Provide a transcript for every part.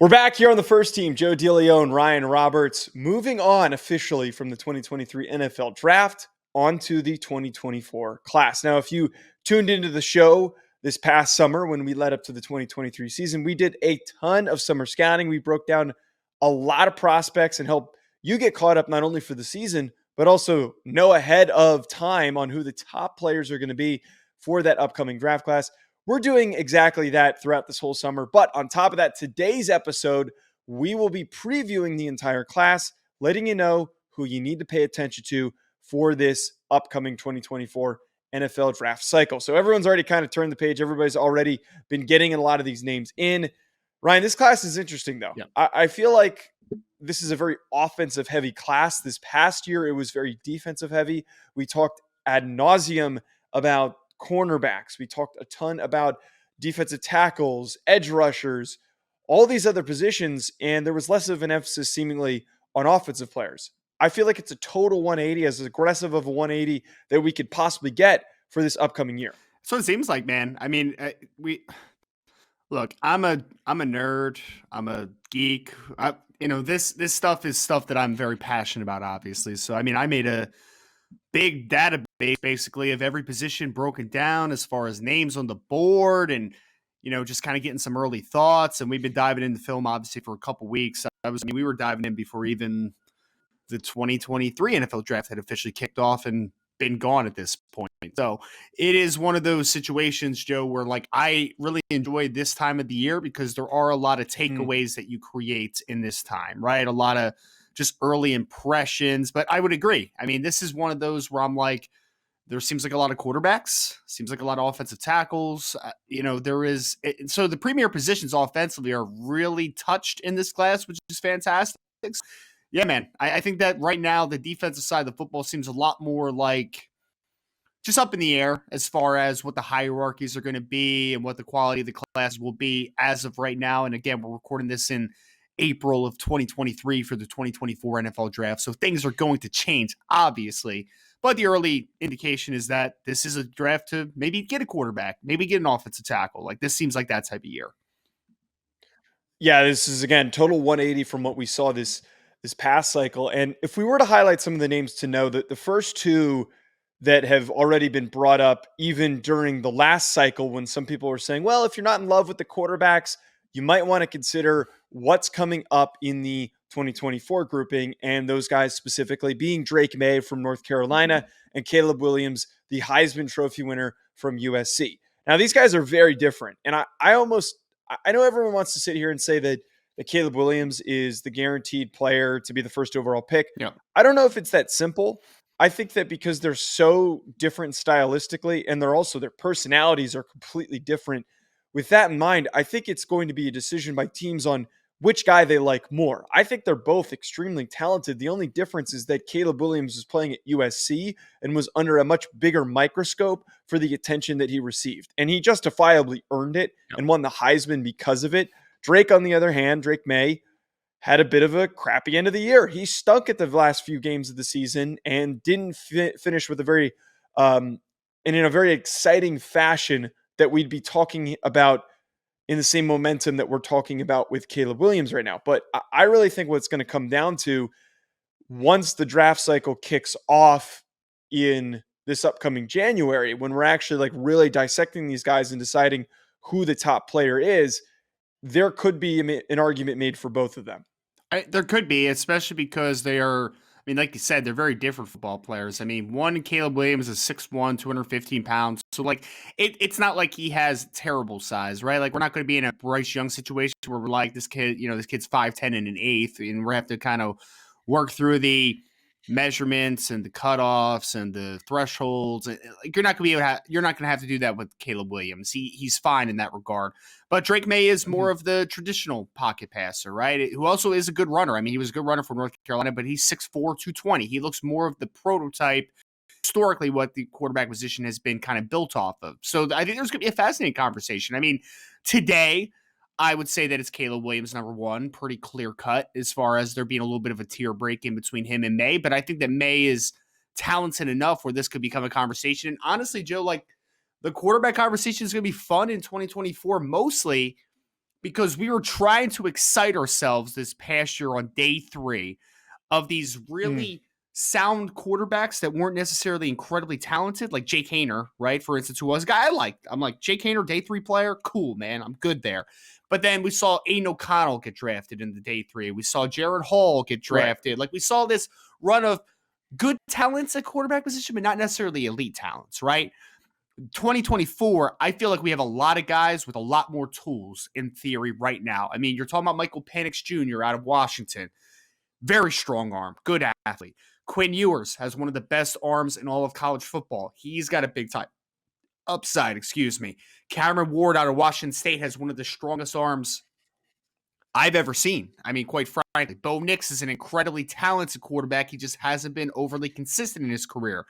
We're back here on the first team. Joe DeLeone, Ryan Roberts, moving on officially from the 2023 NFL Draft onto the 2024 class. Now, if you tuned into the show this past summer when we led up to the 2023 season, we did a ton of summer scouting. We broke down a lot of prospects and helped you get caught up not only for the season, but also know ahead of time on who the top players are going to be for that upcoming draft class. We're doing exactly that throughout this whole summer. But on top of that, today's episode, we will be previewing the entire class, letting you know who you need to pay attention to for this upcoming 2024 NFL draft cycle. So everyone's already kind of turned the page. Everybody's already been getting a lot of these names in. Ryan, this class is interesting, though. Yeah. I feel like this is a very offensive heavy class. This past year, it was very defensive heavy. We talked ad nauseum about cornerbacks. We talked a ton about defensive tackles, edge rushers, all these other positions, and there was less of an emphasis seemingly on offensive players. I feel like it's a total 180, as aggressive of a 180 that we could possibly get for this upcoming year. So it seems like, man. I mean, look. I'm a nerd. I'm a geek. This stuff is stuff that I'm very passionate about, obviously. So I mean, I made a big database basically of every position broken down as far as names on the board and, just kind of getting some early thoughts. And we've been diving into film obviously for a couple weeks. We were diving in before even the 2023 NFL draft had officially kicked off and been gone at this point. So it is one of those situations, Joe, where I really enjoy this time of the year because there are a lot of takeaways that you create in this time, right? A lot of just early impressions, but I would agree. I mean, this is one of those where I'm like, there seems like a lot of quarterbacks, seems like a lot of offensive tackles. So the premier positions offensively are really touched in this class, which is fantastic. Yeah, man. I think that right now the defensive side of the football seems a lot more like just up in the air as far as what the hierarchies are going to be and what the quality of the class will be as of right now. And again, we're recording this in April of 2023 for the 2024 NFL draft. So things are going to change, obviously. But the early indication is that this is a draft to maybe get a quarterback, maybe get an offensive tackle. This seems like that type of year. Yeah, this is, again, total 180 from what we saw this past cycle. And if we were to highlight some of the names to know, that the first two that have already been brought up even during the last cycle when some people were saying, well, if you're not in love with the quarterbacks, you might want to consider what's coming up in the 2024 grouping, and those guys specifically being Drake Maye from North Carolina and Caleb Williams, the Heisman Trophy winner from USC. Now, these guys are very different, and I know everyone wants to sit here and say that Caleb Williams is the guaranteed player to be the first overall pick. Yeah. I don't know if it's that simple. I think that because they're so different stylistically, and their personalities are completely different. With that in mind, I think it's going to be a decision by teams on which guy they like more. I think they're both extremely talented. The only difference is that Caleb Williams was playing at USC and was under a much bigger microscope for the attention that he received. And he justifiably earned it and won the Heisman because of it. Drake, on the other hand, Drake Maye, had a bit of a crappy end of the year. He stunk at the last few games of the season and didn't finish with in a very exciting fashion that we'd be talking about in the same momentum that we're talking about with Caleb Williams right now. But I really think what it's going to come down to, once the draft cycle kicks off in this upcoming January, when we're actually really dissecting these guys and deciding who the top player is, there could be an argument made for both of them. There could be, especially because they are, like you said, they're very different football players. One, Caleb Williams is 6'1", 215 pounds. So, it's not like he has terrible size, right? We're not going to be in a Bryce Young situation where we're like, this kid's 5'10" and an eighth, and we're going to have to kind of work through the measurements and the cutoffs and the thresholds. You're not going to have to do that with Caleb Williams. He's fine in that regard. But Drake Maye is more of the traditional pocket passer, right? Who also is a good runner. He was a good runner for North Carolina, but he's 6'4", 220. He looks more of the prototype, historically, what the quarterback position has been kind of built off of. So I think there's going to be a fascinating conversation. Today, I would say that it's Caleb Williams, number one, pretty clear cut as far as there being a little bit of a tier break in between him and Maye. But I think that Maye is talented enough where this could become a conversation. And honestly, Joe, the quarterback conversation is going to be fun in 2024, mostly because we were trying to excite ourselves this past year on day 3 of these Mm, really sound quarterbacks that weren't necessarily incredibly talented, like Jake Hayner, right? For instance, who was a guy I liked. I'm like, Jake Hayner, day 3 player, cool, man. I'm good there. But then we saw Aiden O'Connell get drafted in the day 3. We saw Jared Hall get right. drafted. Like we saw this run of good talents at quarterback position, but not necessarily elite talents, right? 2024, I feel like we have a lot of guys with a lot more tools in theory right now. I mean, you're talking about Michael Penix Jr. out of Washington. Very strong arm, good athlete. Quinn Ewers has one of the best arms in all of college football. He's got a big time upside, excuse me. Cameron Ward out of Washington State has one of the strongest arms I've ever seen. I mean, quite frankly, Bo Nix is an incredibly talented quarterback. He just hasn't been overly consistent in his career.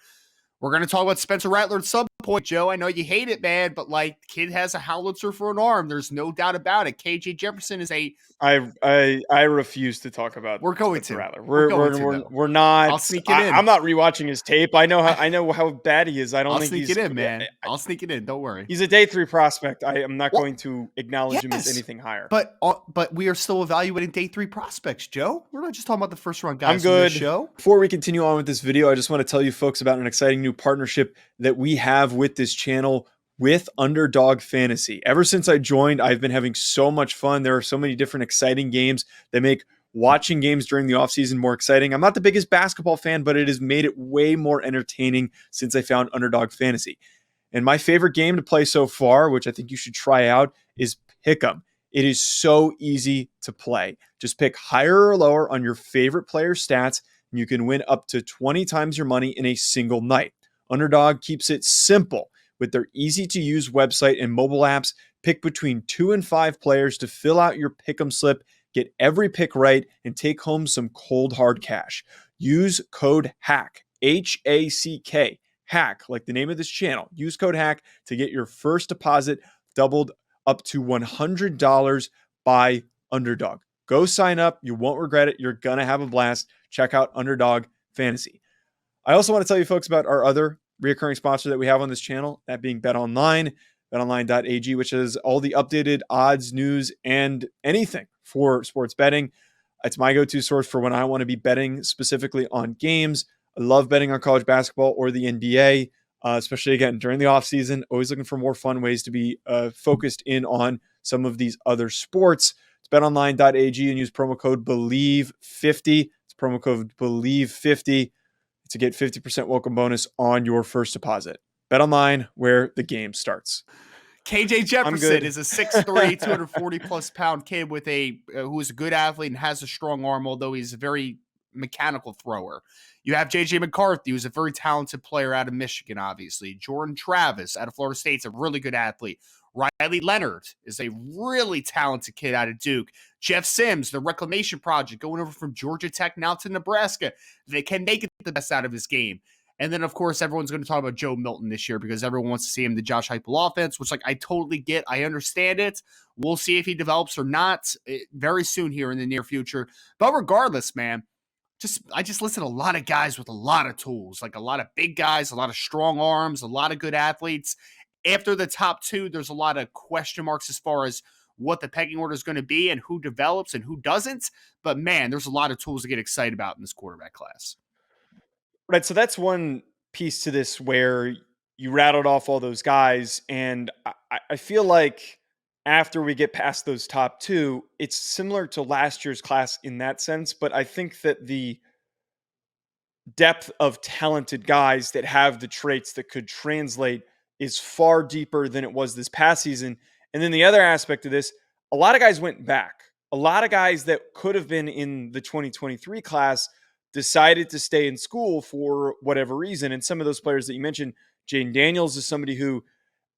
We're going to talk about Spencer Rattler at some point, Joe. I know you hate it, man, but like, kid has a howitzer for an arm. There's no doubt about it. KJ Jefferson is a. I refuse to talk about We're going Spencer to. Rattler. We're going to though. We're not. I'll sneak it in. I'm not rewatching his tape. I know how bad he is. I don't I'll think sneak he's. it in, man. I'll sneak it in. Don't worry. He's a day 3 prospect. I am not Well, going to acknowledge him as yes, anything higher. but we are still evaluating day 3 prospects, Joe. We're not just talking about the first round I'm guys on this good. show. Before we continue on with this video, I just want to tell you folks about an exciting new partnership that we have with this channel with Underdog Fantasy. Ever since I joined, I've been having so much fun. There are so many different exciting games that make watching games during the offseason more exciting. I'm not the biggest basketball fan, but it has made it way more entertaining since I found Underdog Fantasy. And my favorite game to play so far, which I think you should try out, is Pick'em. It is so easy to play. Just pick higher or lower on your favorite player's stats, and you can win up to 20 times your money in a single night. Underdog keeps it simple with their easy-to-use website and mobile apps. Pick between 2 and 5 players to fill out your Pick'em slip, get every pick right, and take home some cold hard cash. Use code HACK, HACK, HACK, like the name of this channel. Use code HACK to get your first deposit doubled up to $100 by Underdog. Go sign up. You won't regret it. You're going to have a blast. Check out Underdog Fantasy. I also want to tell you folks about our other recurring sponsor that we have on this channel, that being BetOnline, betonline.ag, which is all the updated odds, news, and anything for sports betting. It's my go-to source for when I want to be betting specifically on games. I love betting on college basketball or the NBA, especially, again, during the offseason. Always looking for more fun ways to be focused in on some of these other sports. It's betonline.ag and use promo code BELIEVE50. It's promo code BELIEVE50 to get 50% welcome bonus on your first deposit. BetOnline, where the game starts. KJ Jefferson is a 6'3", 240-plus pound kid with who is a good athlete and has a strong arm, although he's a very mechanical thrower. You have J.J. McCarthy, who's a very talented player out of Michigan, obviously. Jordan Travis out of Florida State's a really good athlete. Riley Leonard is a really talented kid out of Duke. Jeff Sims, the Reclamation Project, going over from Georgia Tech now to Nebraska. They can make it the best out of his game. And then, of course, everyone's going to talk about Joe Milton this year because everyone wants to see him the Josh Heupel offense, which, like, I totally get. I understand it. We'll see if he develops or not very soon here in the near future. But regardless, man, I just listed a lot of guys with a lot of tools, like a lot of big guys, a lot of strong arms, a lot of good athletes. After the top 2, there's a lot of question marks as far as what the pecking order is going to be and who develops and who doesn't. But, man, there's a lot of tools to get excited about in this quarterback class. Right. So that's one piece to this where you rattled off all those guys. And I feel like after we get past those top 2, it's similar to last year's class in that sense. But I think that the depth of talented guys that have the traits that could translate is far deeper than it was this past season. And then the other aspect of this, a lot of guys went back. A lot of guys that could have been in the 2023 class decided to stay in school for whatever reason. And some of those players that you mentioned, Jaden Daniels is somebody who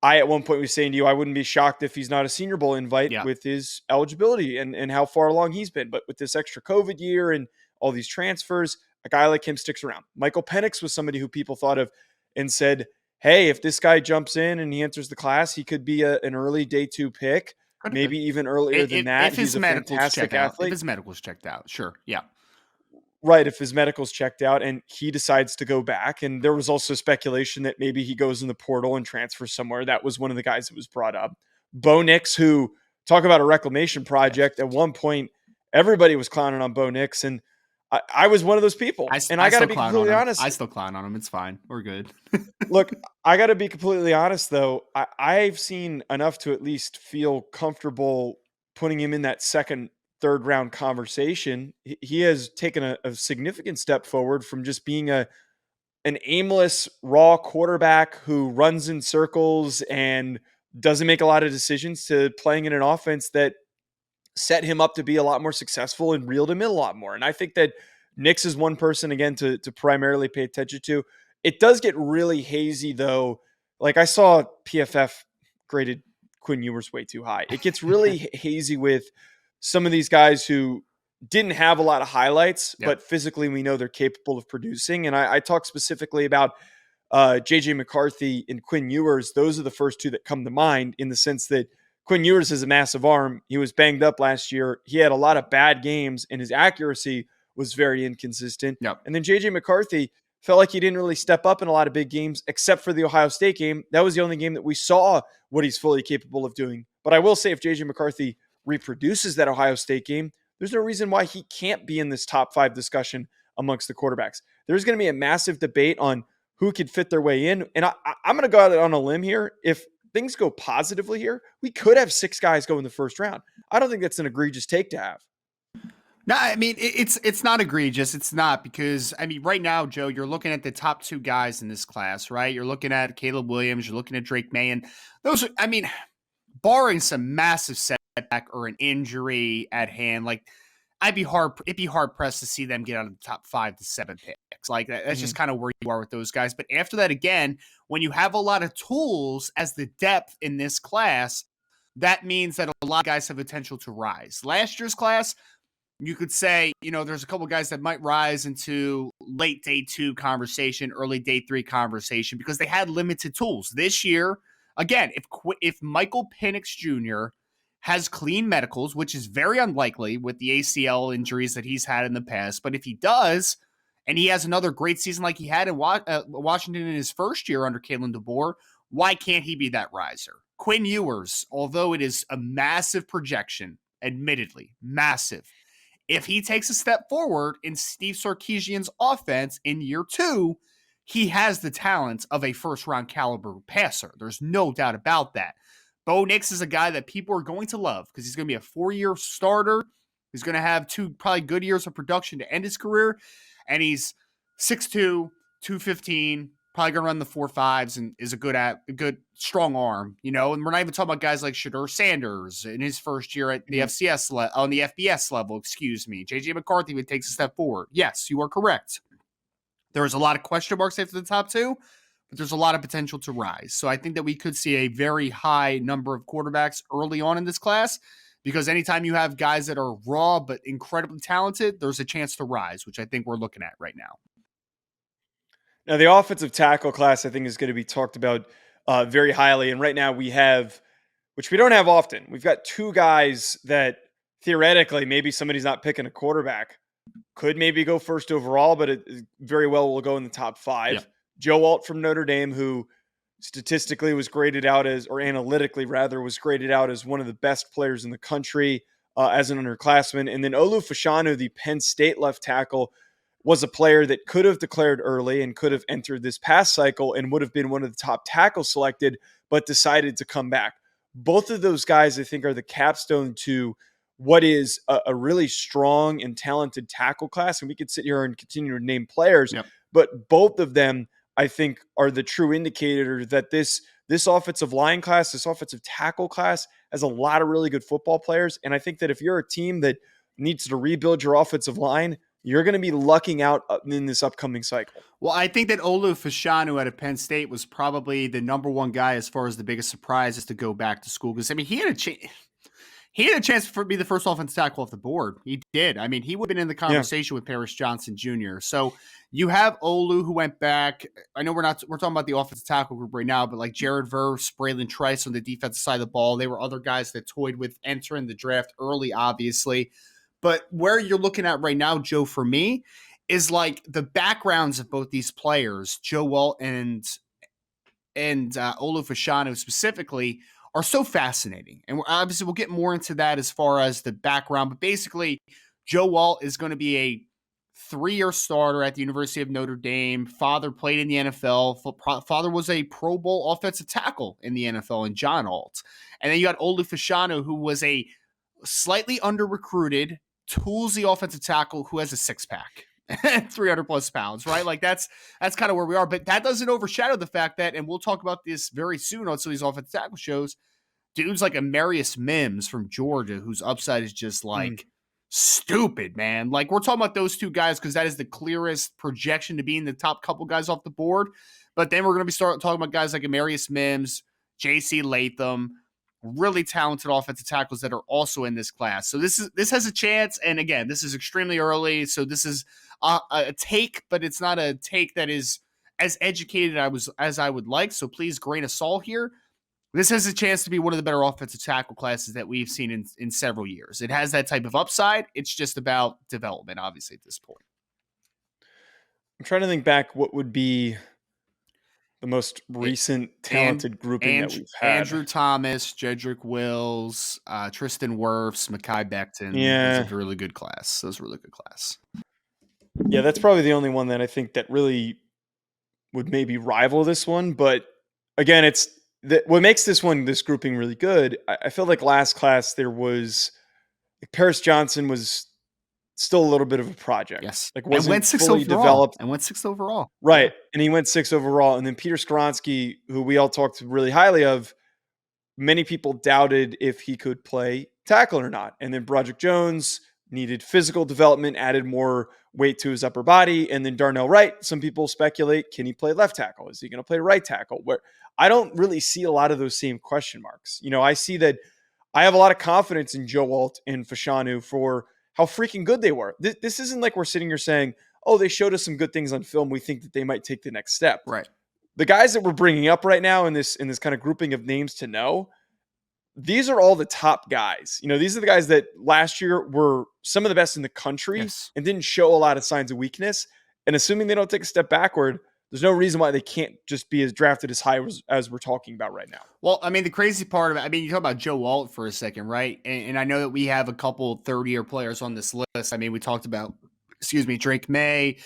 I at one point was saying to you, I wouldn't be shocked if he's not a Senior Bowl invite with his eligibility and how far along he's been. But with this extra COVID year and all these transfers, a guy like him sticks around. Michael Penix was somebody who people thought of and said, hey, if this guy jumps in and he enters the class, he could be an early day 2 pick, maybe even earlier than that. If he's his a fantastic athlete. If his medical's checked out, sure. Yeah. Right, if his medical's checked out and he decides to go back. And there was also speculation that maybe he goes in the portal and transfers somewhere. That was one of the guys that was brought up. Bo Nix, who talk about a reclamation Yes. project. At one point, everybody was clowning on Bo Nix, and I was one of those people. And I I got to still be clown on completely him. honest. I still clown on him. It's fine. We're good. Look, I got to be completely honest, though. I've seen enough to at least feel comfortable putting him in that second, third round conversation. He has taken a significant step forward from just being an aimless, raw quarterback who runs in circles and doesn't make a lot of decisions to playing in an offense that set him up to be a lot more successful and reeled him in a lot more. And I think that Nix is one person again to primarily pay attention to. It does get really hazy though. Like I saw PFF graded Quinn Ewers way too high. It gets really hazy with some of these guys who didn't have a lot of highlights, Yep. but physically we know they're capable of producing. And I talk specifically about JJ McCarthy and Quinn Ewers. Those are the first two that come to mind in the sense that Quinn Ewers has a massive arm. He was banged up last year. He had a lot of bad games, and his accuracy was very inconsistent. Yep. And then JJ McCarthy felt like he didn't really step up in a lot of big games, except for the Ohio State game. That was the only game that we saw what he's fully capable of doing. But I will say, if JJ McCarthy reproduces that Ohio State game, there's no reason why he can't be in this top 5 discussion amongst the quarterbacks. There's going to be a massive debate on who could fit their way in. And I'm going to go out on a limb here. If things go positively here, we could have 6 guys go in the first round. I don't think that's an egregious take to have. No, I mean it's not egregious. It's not because I mean right now, Joe, you're looking at the top 2 guys in this class, right? You're looking at Caleb Williams, you're looking at Drake Maye, and those are, I mean, barring some massive setback or an injury at hand, like it'd be hard pressed to see them get out of the top 5 to 7 picks. Like that's just kind of where you are with those guys. But after that, again, when you have a lot of tools as the depth in this class, that means that a lot of guys have potential to rise. Last year's class, you could say, there's a couple guys that might rise into late day 2 conversation, early day 3 conversation because they had limited tools. This year, again, if Michael Penix Jr. has clean medicals, which is very unlikely with the ACL injuries that he's had in the past, but if he does, and he has another great season like he had in Washington in his first year under Kalen DeBoer, why can't he be that riser? Quinn Ewers, although it is a massive projection, admittedly, massive, if he takes a step forward in Steve Sarkisian's offense in year 2, he has the talent of a first-round caliber passer. There's no doubt about that. Bo Nix is a guy that people are going to love because he's going to be a 4-year starter. He's going to have 2 probably good years of production to end his career. And he's 6'2", 215, probably going to run the 4.5s and is a good strong arm, And we're not even talking about guys like Shedeur Sanders in his first year at the on the FBS level, excuse me. JJ McCarthy would take a step forward. Yes, you are correct. There's a lot of question marks after the top 2, but there's a lot of potential to rise. So I think that we could see a very high number of quarterbacks early on in this class because anytime you have guys that are raw but incredibly talented, there's a chance to rise, which I think we're looking at right now. Now, the offensive tackle class, I think, is going to be talked about very highly. And right now we have, which we don't have often, we've got 2 guys that theoretically maybe somebody's not picking a quarterback. Could maybe go first overall, but it very well will go in the top 5. Yeah. Joe Alt from Notre Dame, who statistically was graded out as, or analytically rather, was graded out as one of the best players in the country as an underclassman. And then Olu Fashanu, the Penn State left tackle, was a player that could have declared early and could have entered this past cycle and would have been one of the top tackles selected, but decided to come back. Both of those guys, I think, are the capstone to what is a really strong and talented tackle class. And we could sit here and continue to name players, but both of them, I think, are the true indicator that this offensive line class, this offensive tackle class has a lot of really good football players. And I think that if you're a team that needs to rebuild your offensive line, you're going to be lucking out in this upcoming cycle. Well, I think that Olu Fashanu out of Penn State was probably the number 1 guy as far as the biggest surprise is to go back to school. Because, I mean, he had a chance to be the first offensive tackle off the board. He did. I mean, he would have been in the conversation with Paris Johnson Jr. So you have Olu who went back. I know we're talking about the offensive tackle group right now, but like Jared Verse, Braylon Trice on the defensive side of the ball. They were other guys that toyed with entering the draft early, obviously. But where you're looking at right now, Joe, for me, is like the backgrounds of both these players, Joe Walt and Olu Fashanu specifically, are so fascinating. And obviously we'll get more into that as far as the background. But basically, Joe Alt is going to be a 3-year starter at the University of Notre Dame. Father played in the NFL. Father was a Pro Bowl offensive tackle in the NFL, and John Alt. And then you got Olu Fashanu, who was a slightly under-recruited, toolsy offensive tackle who has a six-pack. 300 plus pounds, right? Like that's kind of where we are. But that doesn't overshadow the fact that, and we'll talk about this very soon on some of these offensive tackle shows, dudes like Amarius Mims from Georgia, whose upside is just like stupid, man. Like we're talking about those two guys because that is the clearest projection to be in the top couple guys off the board. But then we're going to be talking about guys like Amarius Mims, J.C. Latham, really talented offensive tackles that are also in this class. So this has a chance. And again, this is extremely early. So this is a take, but it's not a take that is as educated as I would like. So please grain of salt here. This has a chance to be one of the better offensive tackle classes that we've seen in several years. It has that type of upside. It's just about development, obviously, at this point. I'm trying to think back what would be the most recent talented grouping that we've had. Andrew Thomas, Jedrick Wills, Tristan Wirfs, Mekhi Becton. Yeah. That's a really good class. That was a really good class. Yeah, that's probably the only one that I think that really would maybe rival this one. But again, it's what makes this grouping really good. I feel like last class there was Paris Johnson was still a little bit of a project. Yes. Like wasn't went 6th fully overall. developed. And went 6th overall. Right. And he went 6th overall. And then Peter Skoronski, who we all talked really highly of, many people doubted if he could play tackle or not. And then Broderick Jones needed physical development, added more weight to his upper body. And then Darnell Wright, some people speculate, can he play left tackle? Is he going to play right tackle? Where I don't really see a lot of those same question marks. I see that I have a lot of confidence in Joe Alt and Fashanu for how freaking good they were. This isn't like we're sitting here saying, oh, they showed us some good things on film. We think that they might take the next step. Right. The guys that we're bringing up right now in this kind of grouping of names to know, these are all the top guys. These are the guys that last year were some of the best in the country and didn't show a lot of signs of weakness. And assuming they don't take a step backward, there's no reason why they can't just be as drafted as high as we're talking about right now. Well, I mean, the crazy part of it, you talk about Joe Alt for a second, right? And I know that we have a couple 30-year players on this list. I mean, we talked about, Drake Maye,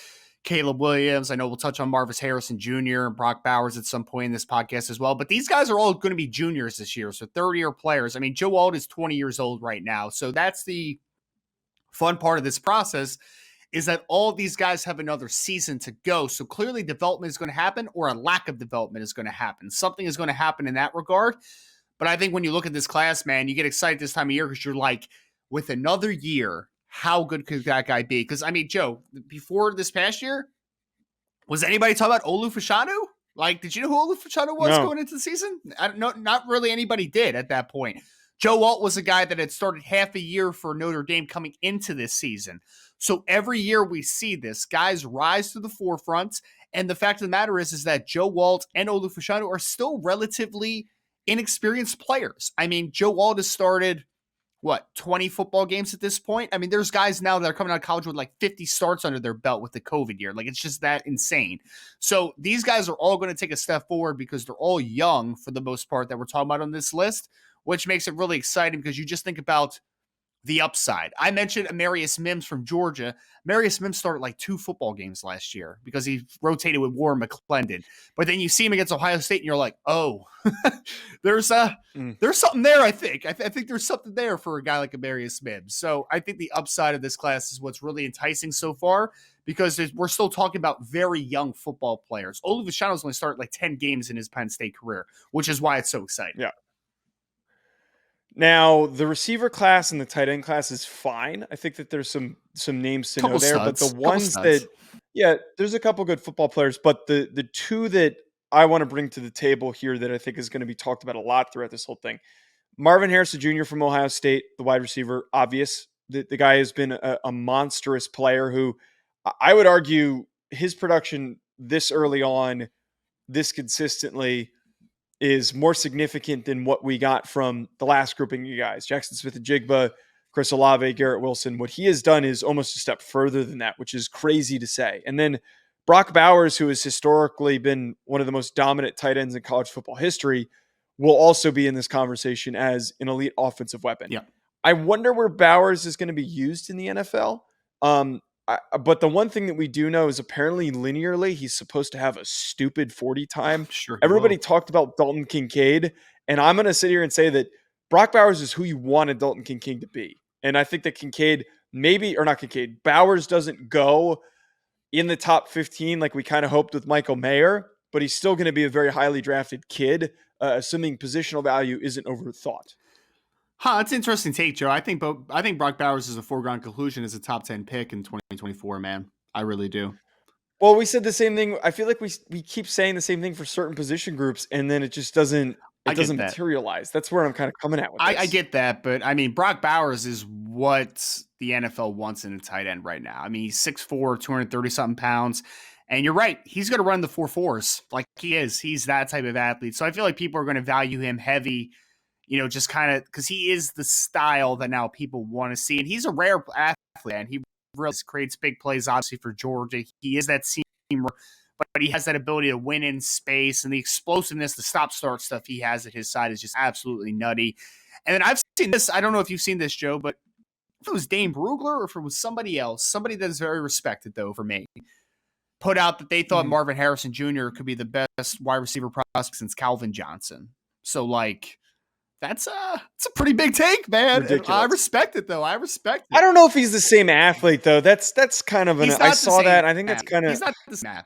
Caleb Williams. I know we'll touch on Marvis Harrison Jr. and Brock Bowers at some point in this podcast as well. But these guys are all going to be juniors this year, so 30-year players. I mean, Joe Alt is 20 years old right now. So that's the fun part of this process, is that all these guys have another season to go. So clearly development is going to happen, or a lack of development is going to happen. Something is going to happen in that regard. But I think when you look at this class, man, you get excited this time of year because you're like, with another year, how good could that guy be? Because, Joe, before this past year, was anybody talking about Olu Fashanu? Like, did you know who Olu Fashanu was going into the season? I don't know. Not really anybody did at that point. Joe Alt was a guy that had started half a year for Notre Dame coming into this season. So every year we see this, guys rise to the forefront. And the fact of the matter is that Joe Alt and Olu Fashanu are still relatively inexperienced players. Joe Alt has started, 20 football games at this point? There's guys now that are coming out of college with like 50 starts under their belt with the COVID year. Like, it's just that insane. So these guys are all going to take a step forward because they're all young for the most part that we're talking about on this list, which makes it really exciting because you just think about the upside. I mentioned Amarius Mims from Georgia. Amarius Mims started like 2 football games last year because he rotated with Warren McClendon. But then you see him against Ohio State and you're like, oh, there's something there, I think. I think there's something there for a guy like Amarius Mims. So I think the upside of this class is what's really enticing so far because we're still talking about very young football players. Olu Fashanu's only started like 10 games in his Penn State career, which is why it's so exciting. Yeah. Now, the receiver class and the tight end class is fine. I think that there's some names to know there, but the ones that, there's a couple good football players, but the two that I want to bring to the table here that I think is going to be talked about a lot throughout this whole thing. Marvin Harrison Jr. from Ohio State, the wide receiver, obvious. The guy has been a monstrous player who I would argue his production this early on, this consistently, is more significant than what we got from the last grouping of you guys. Jackson Smith-Njigba, Chris Olave, Garrett Wilson. What he has done is almost a step further than that, which is crazy to say. And then Brock Bowers, who has historically been one of the most dominant tight ends in college football history, will also be in this conversation as an elite offensive weapon. Yeah. I wonder where Bowers is going to be used in the NFL. But the one thing that we do know is apparently linearly, he's supposed to have a stupid 40 time. Sure he Everybody will. talked about Dalton Kincaid, and I'm going to sit here and say that Brock Bowers is who you wanted Dalton Kincaid to be. And I think that Kincaid Bowers doesn't go in the top 15 like we kind of hoped with Michael Mayer, but he's still going to be a very highly drafted kid, assuming positional value isn't overthought. That's an interesting take, Joe. I think Brock Bowers is a foregone conclusion as a top 10 pick in 2024, man. I really do. Well, we said the same thing. I feel like we keep saying the same thing for certain position groups, and then it just doesn't materialize. That's where I'm kind of coming at with this. I get that, but I mean, Brock Bowers is what the NFL wants in a tight end right now. I mean, he's 6'4", 230-something pounds. And you're right. He's going to run the 4.4s like he is. He's that type of athlete. So I feel like people are going to value him heavy, just kind of because he is the style that now people want to see. And he's a rare athlete, and he really creates big plays, obviously, for Georgia. He is that seamer, but he has that ability to win in space, and the explosiveness, the stop-start stuff he has at his side is just absolutely nutty. And then I've seen this. I don't know if you've seen this, Joe, but if it was Dane Brugler or if it was somebody else, somebody that is very respected, though, for me, put out that they thought Marvin Harrison Jr. could be the best wide receiver prospect since Calvin Johnson. So, that's a pretty big take, man. I respect it, though. I respect it. I don't know if he's the same athlete, though. That's kind of I saw that. I think that's kind of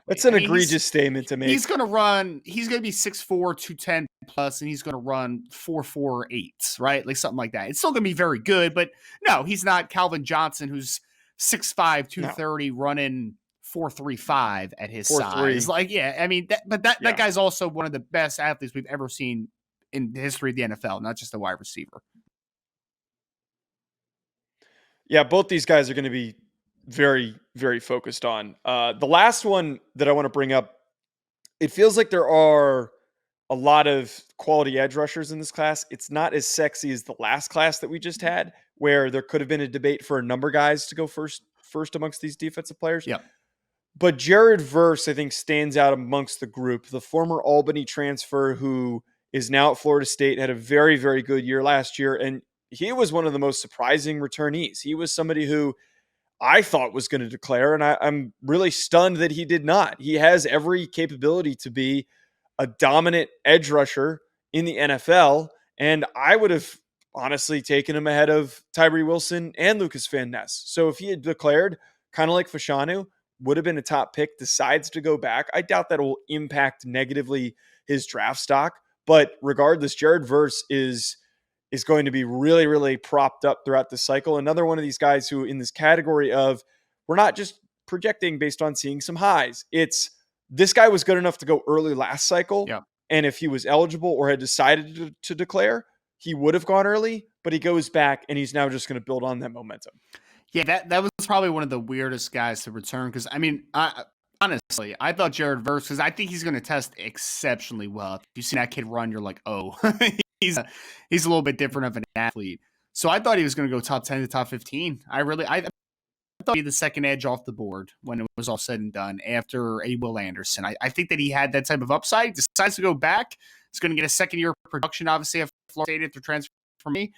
that's an egregious statement to make. He's going to be 6'4", 210 plus, and he's going to run 4.48, right? Like something like that. It's still going to be very good, but no, he's not Calvin Johnson, who's 6'5", 230, running 4.35 at his size. That guy's also one of the best athletes we've ever seen in the history of the NFL, not just a wide receiver. Yeah, both these guys are going to be very, very focused on. The last one that I want to bring up, it feels like there are a lot of quality edge rushers in this class. It's not as sexy as the last class that we just had, where there could have been a debate for a number of guys to go first amongst these defensive players. Yeah. But Jared Verse, I think, stands out amongst the group. The former Albany transfer who is now at Florida State, had a very, very good year last year. And he was one of the most surprising returnees. He was somebody who I thought was going to declare, and I'm really stunned that he did not. He has every capability to be a dominant edge rusher in the NFL, and I would have honestly taken him ahead of Tyree Wilson and Lucas Van Ness. So if he had declared, kind of like Fashanu, would have been a top pick, decides to go back, I doubt that will impact negatively his draft stock. But regardless, Jared Verse is going to be really, really propped up throughout the cycle. Another one of these guys who in this category of, we're not just projecting based on seeing some highs. It's this guy was good enough to go early last cycle. Yeah. And if he was eligible or had decided to declare, he would have gone early, but he goes back and he's now just going to build on that momentum. Yeah, that was probably one of the weirdest guys to return. Because, I mean, honestly, I thought Jared Verse, because I think he's going to test exceptionally well. If you see that kid run, you're like, oh, he's a little bit different of an athlete. So I thought he was going to go top 10 to top 15. I thought he'd be the second edge off the board when it was all said and done after a Will Anderson. I think that he had that type of upside. He decides to go back. He's going to get a second year of production, obviously, at Florida State after transfer from me.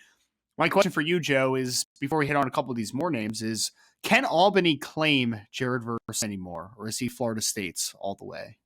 My question for you, Joe, is before we hit on a couple of these more names is, can Albany claim Jared Verse anymore, or is he Florida State's all the way?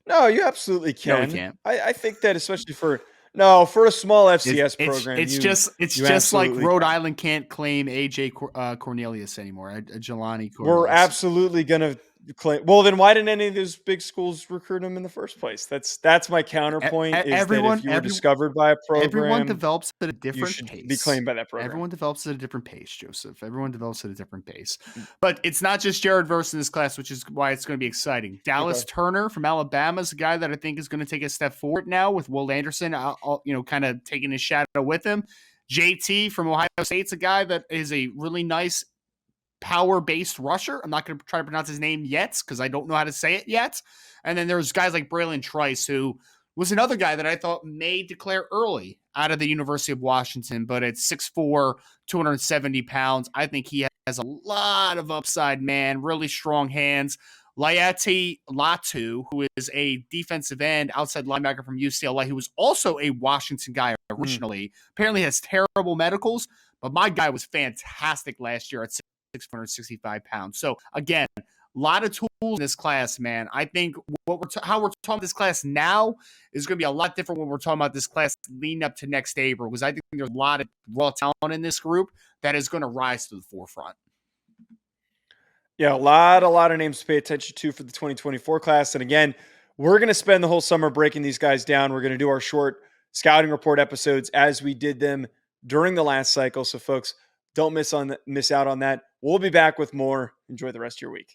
No, you absolutely can. No, we can't. I think that especially for a small FCS program. It's just like Rhode Island can't claim AJ Cornelius anymore. Jelani Cornelius. We're absolutely gonna claim. Well, then why didn't any of those big schools recruit him in the first place? That's my counterpoint. That if you were discovered by a program, everyone develops at a different pace. Be claimed by that program. Everyone develops at a different pace, Joseph. Everyone develops at a different pace. But it's not just Jared Verse in this class, which is why it's going to be exciting. Dallas Turner from Alabama is a guy that I think is going to take a step forward now with Will Anderson, kind of taking his shadow with him. JT from Ohio State's a guy that is a really nice power-based rusher. I'm not going to try to pronounce his name yet because I don't know how to say it yet. And then there's guys like Braylon Trice, who was another guy that I thought may declare early out of the University of Washington, but at 6'4", 270 pounds, I think he has a lot of upside, man. Really strong hands, Laiate Latu, who is a defensive end, outside linebacker from UCLA, who was also a Washington guy originally. Apparently has terrible medicals, but my guy was fantastic last year at 665 pounds. So again, a lot of tools in this class, man. I think how we're talking about this class now is going to be a lot different when we're talking about this class leading up to next April, because I think there's a lot of raw talent in this group that is going to rise to the forefront. Yeah, a lot of names to pay attention to for the 2024 class. And again, we're going to spend the whole summer breaking these guys down. We're going to do our short scouting report episodes as we did them during the last cycle. So folks, don't miss out on that. We'll be back with more. Enjoy the rest of your week.